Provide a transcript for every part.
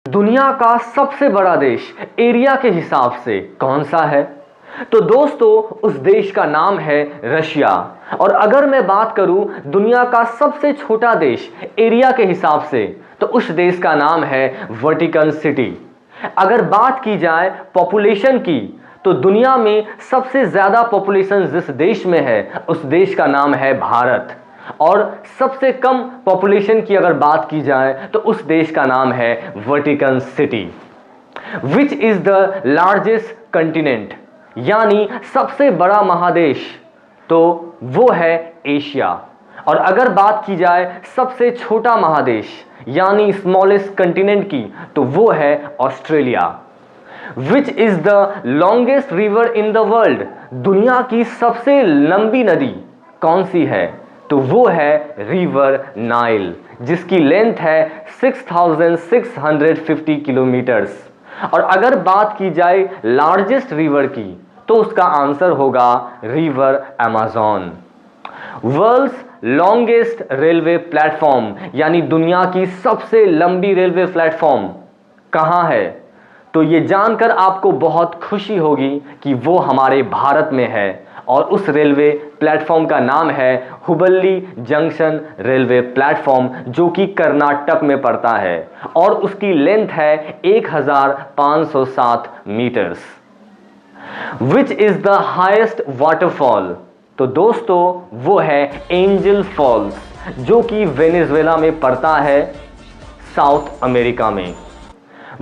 दुनिया का सबसे बड़ा देश एरिया के हिसाब से कौन सा है? तो दोस्तों, उस देश का नाम है रशिया। और अगर मैं बात करूं दुनिया का सबसे छोटा देश एरिया के हिसाब से, तो उस देश का नाम है वेटिकन सिटी। अगर बात की जाए पॉपुलेशन की, तो दुनिया में सबसे ज्यादा पॉपुलेशन जिस देश में है उस देश का नाम है भारत। और सबसे कम पॉपुलेशन की अगर बात की जाए तो उस देश का नाम है Vatican city. Which is the largest continent, यानी सबसे बड़ा महादेश, तो वो है एशिया। और अगर बात की जाए सबसे छोटा महादेश यानी स्मॉलेस्ट कंटिनेंट की, तो वो है Australia. Which is the longest river in the world, दुनिया की सबसे लंबी नदी कौन सी है? तो वो है रिवर नाइल, जिसकी लेंथ है 6650 किलोमीटर्स। और अगर बात की जाए लार्जेस्ट रिवर की, तो उसका आंसर होगा river Amazon. World's longest railway platform, यानी दुनिया की सबसे लंबी रेलवे प्लेटफॉर्म कहाँ है? तो ये जानकर आपको बहुत खुशी होगी कि वो हमारे भारत में है। और उस रेलवे प्लेटफॉर्म का नाम है हुबल्ली जंक्शन रेलवे प्लेटफॉर्म, जो कि कर्नाटक में पड़ता है। और उसकी लेंथ है 1507 metres. Which is the highest waterfall, तो दोस्तों वो है एंजल फॉल्स, जो कि वेनेजुएला में पड़ता है, साउथ अमेरिका में।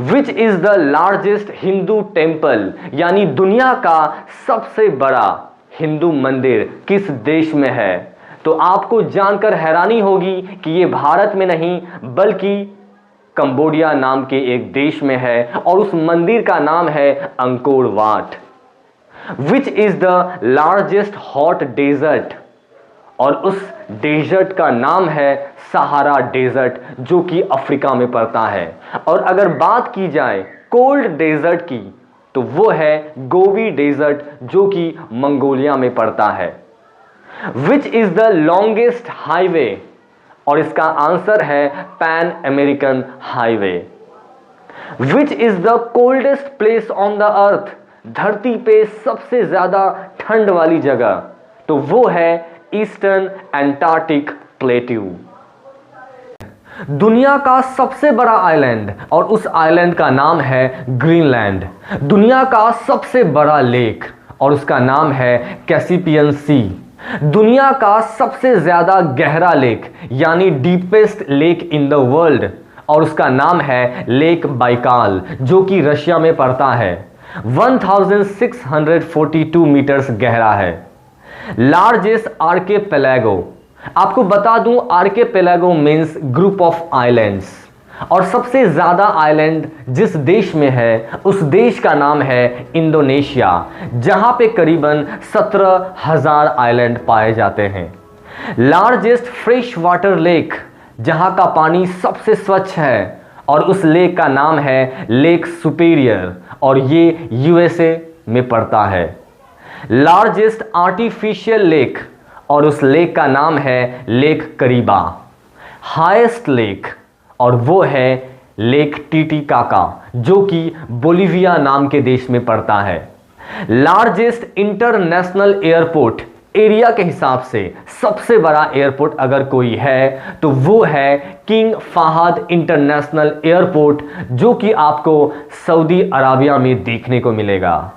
विच is the largest Hindu temple, यानी दुनिया का सबसे बड़ा हिंदू मंदिर किस देश में है? तो आपको जानकर हैरानी होगी कि ये भारत में नहीं बल्कि कंबोडिया नाम के एक देश में है, और उस मंदिर का नाम है Angkor Wat. Which is the largest hot desert, और उस डेजर्ट का नाम है सहारा डेजर्ट, जो कि अफ्रीका में पड़ता है। और अगर बात की जाए कोल्ड डेजर्ट की, तो वो है गोबी डेजर्ट, जो कि मंगोलिया में पड़ता है। विच इज द लॉन्गेस्ट हाईवे, और इसका आंसर है pan American highway. Which is the coldest place on the earth, धरती पे सबसे ज्यादा ठंड वाली जगह, तो वो है ईस्टर्न एंटार्क्टिक प्लेट्यू। दुनिया का सबसे बड़ा आइलैंड, और उस आइलैंड का नाम है ग्रीनलैंड। दुनिया का सबसे बड़ा लेक, और उसका नाम है कैस्पियन सी। दुनिया का सबसे ज्यादा गहरा लेक यानी deepest lake in the world, और उसका नाम है लेक बाइकाल, जो कि रशिया में पड़ता है। 1642 मीटर्स गहरा है। लार्जेस्ट आर्किपेलागो, आपको बता दूं archipelago means group of islands. और सबसे ज्यादा आइलैंड जिस देश में है उस देश का नाम है इंडोनेशिया, जहां पे करीबन 17,000 आइलैंड पाए जाते हैं। लार्जेस्ट फ्रेश वाटर लेक, जहां का पानी सबसे स्वच्छ है, और उस लेक का नाम है लेक सुपेरियर, और ये यूएसए में पड़ता है। लार्जेस्ट आर्टिफिशियल लेक, और उस लेक का नाम है लेक करीबा। हाईएस्ट लेक, और वो है लेक टीटीकाका, जो कि बोलिविया नाम के देश में पड़ता है। लार्जेस्ट इंटरनेशनल एयरपोर्ट, एरिया के हिसाब से सबसे बड़ा एयरपोर्ट अगर कोई है तो वो है किंग फहद इंटरनेशनल एयरपोर्ट, जो कि आपको सऊदी अराबिया में देखने को मिलेगा।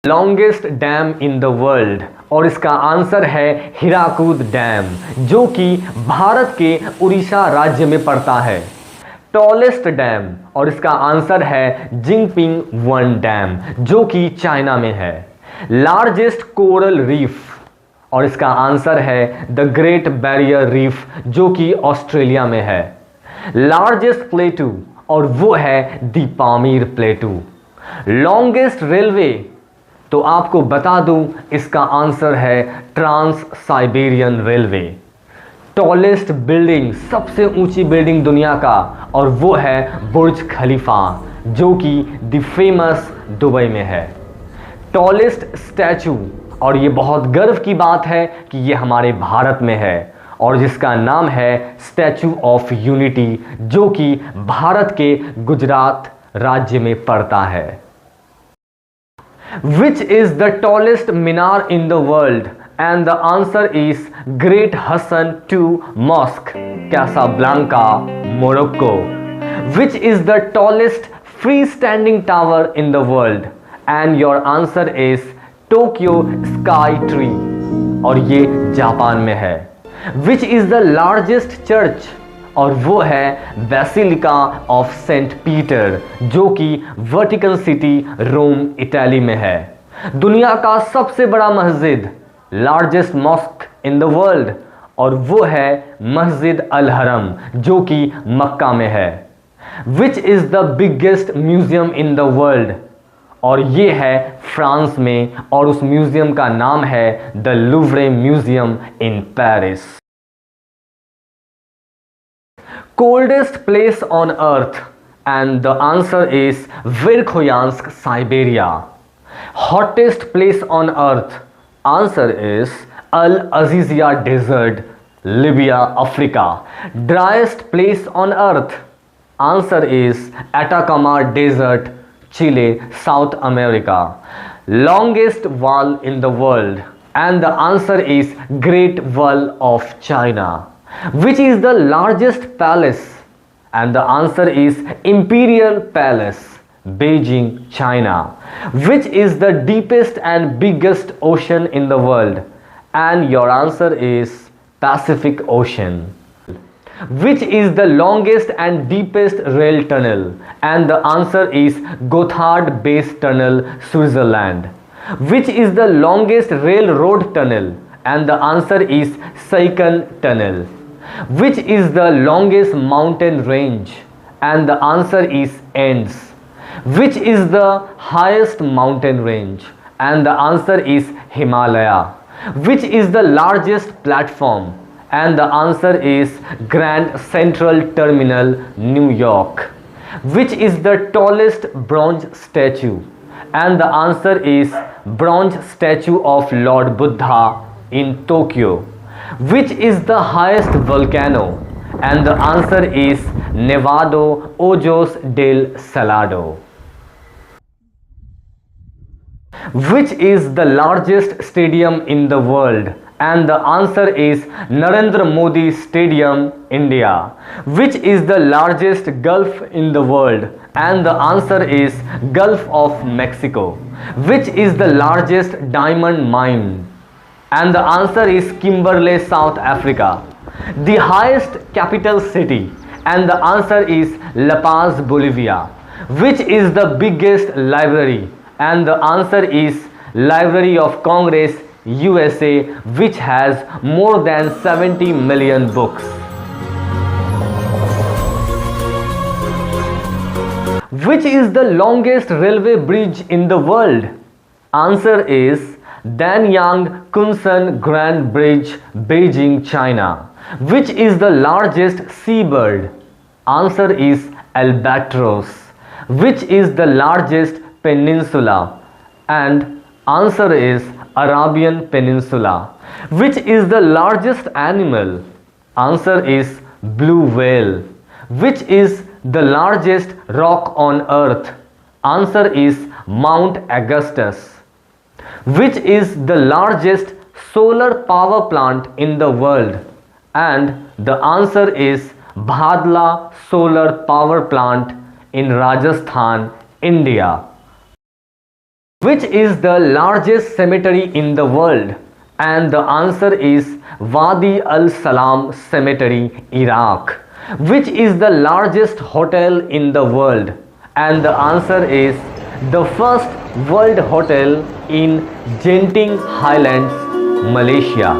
Longest dam in the world, और इसका आंसर है हीराकुद डैम, जो कि भारत के उड़ीसा राज्य में पड़ता है। टॉलेस्ट डैम, और इसका आंसर है जिंगपिंग वन डैम, जो कि चाइना में है। लार्जेस्ट कोरल रीफ, और इसका आंसर है द ग्रेट बैरियर रीफ, जो कि ऑस्ट्रेलिया में है। लार्जेस्ट प्लेटू, और वो है the Pamir plateau. Longest railway, तो आपको बता दूं इसका आंसर है trans Siberian railway. Tallest building, सबसे ऊंची बिल्डिंग दुनिया का, और वो है बुर्ज खलीफा, जो कि द फेमस दुबई में है। टॉलेस्ट स्टैचू, और ये बहुत गर्व की बात है कि ये हमारे भारत में है, और जिसका नाम है स्टैचू ऑफ यूनिटी, जो कि भारत के गुजरात राज्य में पड़ता है। Which is the tallest Minar in the world? And the answer is Great Hassan II Mosque, Casablanca, Morocco. Which is the tallest freestanding tower in the world? And your answer is Tokyo Sky Tree, और ये Japan में है। Which is the largest church? और वो है basilica of Saint Peter, जो कि वर्टिकन city Rome Italy में है। दुनिया का सबसे बड़ा मस्जिद, largest mosque in the world, और वो है मस्जिद अल हरम, जो कि मक्का में है। विच is the biggest museum in the world? और ये है फ्रांस में, और उस म्यूजियम का नाम है the Louvre museum in Paris. Coldest place on earth, and the answer is Verkhoyansk, Siberia. Hottest place on earth, answer is Al Azizia Desert, Libya, Africa. Driest place on earth, answer is Atacama Desert, Chile, South America. Longest wall in the world, and the answer is Great Wall of China. Which is the largest palace? And the answer is Imperial Palace, Beijing, China. Which is the deepest and biggest ocean in the world? And your answer is Pacific Ocean. Which is the longest and deepest rail tunnel? And the answer is Gotthard Base Tunnel, Switzerland. Which is the longest railroad tunnel? And the answer is Seikan Tunnel. Which is the longest mountain range? And the answer is Andes. Which is the highest mountain range? And the answer is Himalaya. Which is the largest platform? And the answer is Grand Central Terminal, New York. Which is the tallest bronze statue? And the answer is bronze statue of Lord Buddha in Tokyo. Which is the highest volcano? And the answer is Nevado Ojos del Salado. Which is the largest stadium in the world? And the answer is Narendra Modi Stadium, India. Which is the largest gulf in the world? And the answer is Gulf of Mexico. Which is the largest diamond mine? And the answer is Kimberley, South Africa. The highest capital city? And the answer is La Paz, Bolivia. Which is the biggest library? And the answer is Library of Congress, USA, which has more than 70 million books. Which is the longest railway bridge in the world? Answer is Danyang Kunsan Grand Bridge, Beijing, China. Which is the largest seabird? Answer is albatross. Which is the largest peninsula? And answer is Arabian Peninsula. Which is the largest animal? Answer is blue whale. Which is the largest rock on earth? Answer is Mount Augustus. Which is the largest solar power plant in the world? And the answer is Bhadla Solar Power Plant in Rajasthan, India. Which is the largest cemetery in the world? And the answer is Wadi Al Salam Cemetery, Iraq. Which is the largest hotel in the world? And the answer is the first world hotel in Genting Highlands, Malaysia.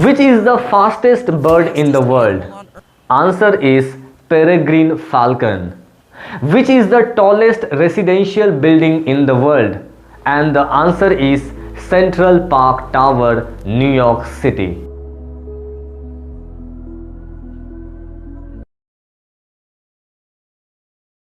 Which is the fastest bird in the world? Answer is peregrine falcon. Which is the tallest residential building in the world? And the answer is Central Park Tower, New York City.